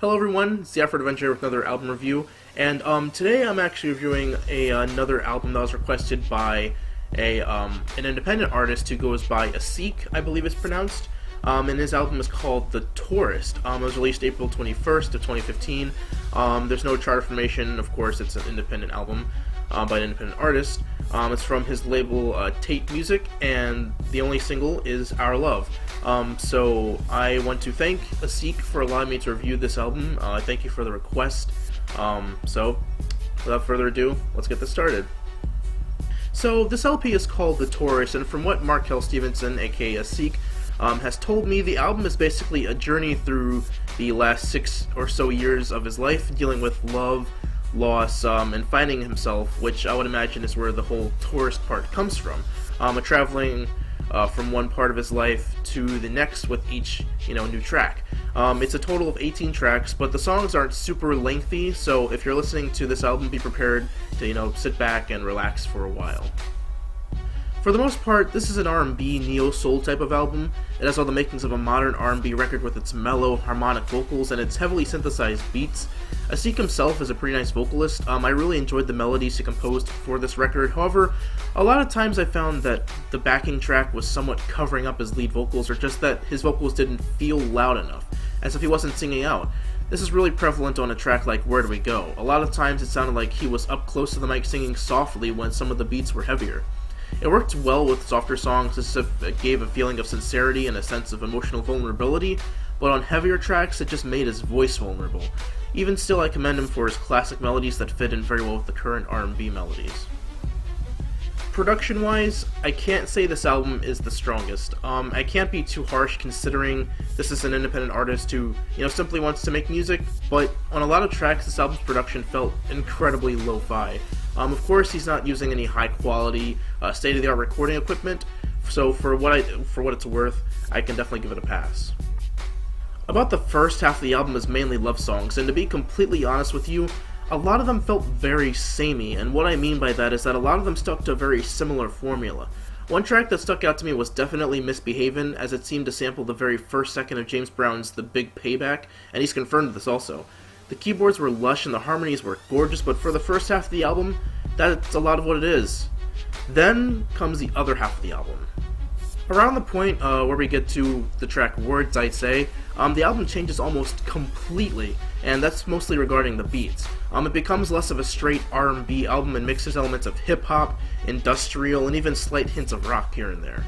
Hello everyone, it's the Afro'd with another album review, and today I'm actually reviewing another album that was requested by an independent artist who goes by Aseiq, I believe it's pronounced, and his album is called The Tourist. It was released April 21st of 2015. There's no chart information, of course it's an independent album by an independent artist. It's from his label Tate Music, and the only single is Our Love. So I want to thank Aseiq for allowing me to review this album. Thank you for the request. So without further ado, let's get this started. So this LP is called The Tourist, and from what Markel Stevenson, aka Aseiq, has told me, the album is basically a journey through the last 6 or so years of his life, dealing with love, loss, and finding himself, which I would imagine is where the whole tourist part comes from. Traveling from one part of his life to the next with each, new track. It's a total of 18 tracks, but the songs aren't super lengthy, so if you're listening to this album, be prepared to, sit back and relax for a while. For the most part, this is an R&B neo-soul type of album. It has all the makings of a modern R&B record with its mellow, harmonic vocals and its heavily synthesized beats. Aseiq himself is a pretty nice vocalist. I really enjoyed the melodies he composed for this record. However, a lot of times I found that the backing track was somewhat covering up his lead vocals, or just that his vocals didn't feel loud enough, as if he wasn't singing out. This is really prevalent on a track like Where Do We Go? A lot of times it sounded like he was up close to the mic singing softly when some of the beats were heavier. It worked well with softer songs. This gave a feeling of sincerity and a sense of emotional vulnerability, but on heavier tracks it just made his voice vulnerable. Even still, I commend him for his classic melodies that fit in very well with the current R&B melodies. Production-wise, I can't say this album is the strongest. I can't be too harsh considering this is an independent artist who, simply wants to make music, but on a lot of tracks this album's production felt incredibly lo-fi. Of course, he's not using any high-quality, state-of-the-art recording equipment, so for what it's worth, I can definitely give it a pass. About the first half of the album is mainly love songs, and to be completely honest with you, a lot of them felt very samey, and what I mean by that is that a lot of them stuck to a very similar formula. One track that stuck out to me was definitely Misbehavin', as it seemed to sample the very first second of James Brown's The Big Payback, and he's confirmed this also. The keyboards were lush and the harmonies were gorgeous, but for the first half of the album, that's a lot of what it is. Then comes the other half of the album. Around the point where we get to the track Words I Say, the album changes almost completely, and that's mostly regarding the beats. It becomes less of a straight R&B album and mixes elements of hip-hop, industrial, and even slight hints of rock here and there.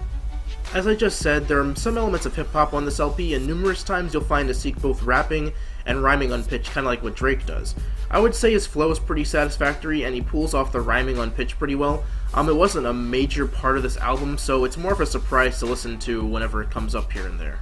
As I just said, there are some elements of hip-hop on this LP, and numerous times you'll find Aseiq both rapping and rhyming on pitch, kind of like what Drake does. I would say his flow is pretty satisfactory, and he pulls off the rhyming on pitch pretty well. It wasn't a major part of this album, so it's more of a surprise to listen to whenever it comes up here and there.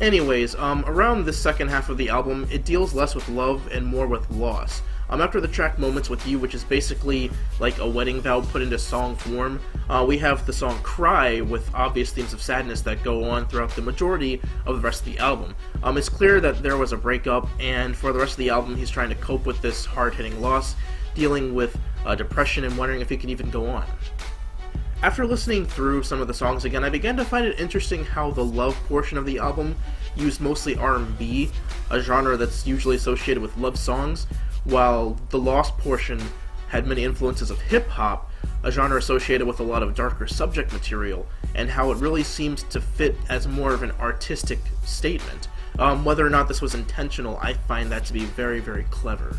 Anyways, around the second half of the album, it deals less with love and more with loss. After the track Moments With You, which is basically like a wedding vow put into song form, we have the song Cry with obvious themes of sadness that go on throughout the majority of the rest of the album. It's clear that there was a breakup, and for the rest of the album he's trying to cope with this hard-hitting loss, dealing with depression and wondering if he can even go on. After listening through some of the songs again, I began to find it interesting how the love portion of the album used mostly R&B, a genre that's usually associated with love songs, while the loss portion had many influences of hip-hop, a genre associated with a lot of darker subject material, and how it really seems to fit as more of an artistic statement. Whether or not this was intentional, I find that to be very, very clever.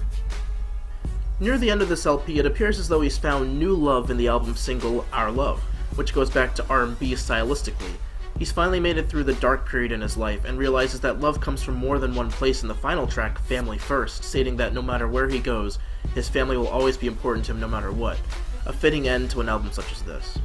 Near the end of this LP, it appears as though he's found new love in the album's single, Our Love, which goes back to R&B stylistically. He's finally made it through the dark period in his life, and realizes that love comes from more than one place in the final track, Family First, stating that no matter where he goes, his family will always be important to him no matter what. A fitting end to an album such as this.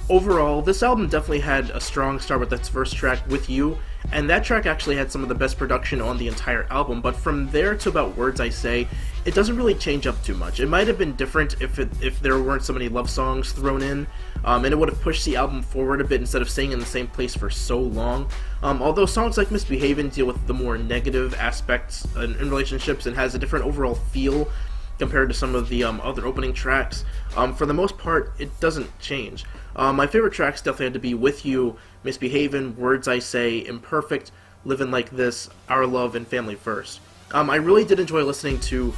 Overall, this album definitely had a strong start with its first track, With You, and that track actually had some of the best production on the entire album, but from there to about Words I Say, it doesn't really change up too much. It might have been different if there weren't so many love songs thrown in, and it would have pushed the album forward a bit instead of staying in the same place for so long. Although songs like Misbehavin' deal with the more negative aspects in relationships and has a different overall feel compared to some of the other opening tracks, for the most part, it doesn't change. My favorite tracks definitely had to be With You, Misbehavin', Words I Say, Imperfect, Livin' Like This, Our Love, and Family First. I really did enjoy listening to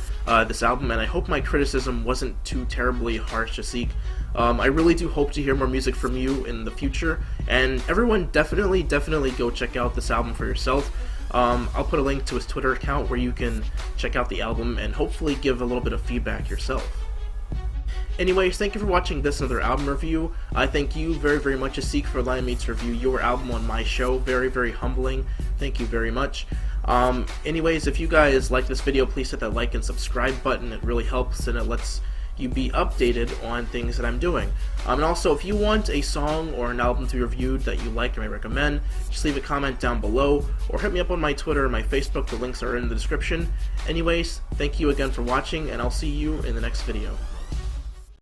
this album, and I hope my criticism wasn't too terribly harsh, Aseiq. I really do hope to hear more music from you in the future, and everyone definitely go check out this album for yourself. I'll put a link to his Twitter account where you can check out the album and hopefully give a little bit of feedback yourself. Anyways, thank you for watching this another album review. I thank you very much, Aseiq, for allowing me to review your album on my show. Very humbling. Thank you very much. Anyways, if you guys like this video, please hit that like and subscribe button. It really helps, and it lets you be updated on things that I'm doing. And also, if you want a song or an album to be reviewed that you like or may recommend, just leave a comment down below, or hit me up on my Twitter or my Facebook. The links are in the description. Anyways, thank you again for watching, and I'll see you in the next video.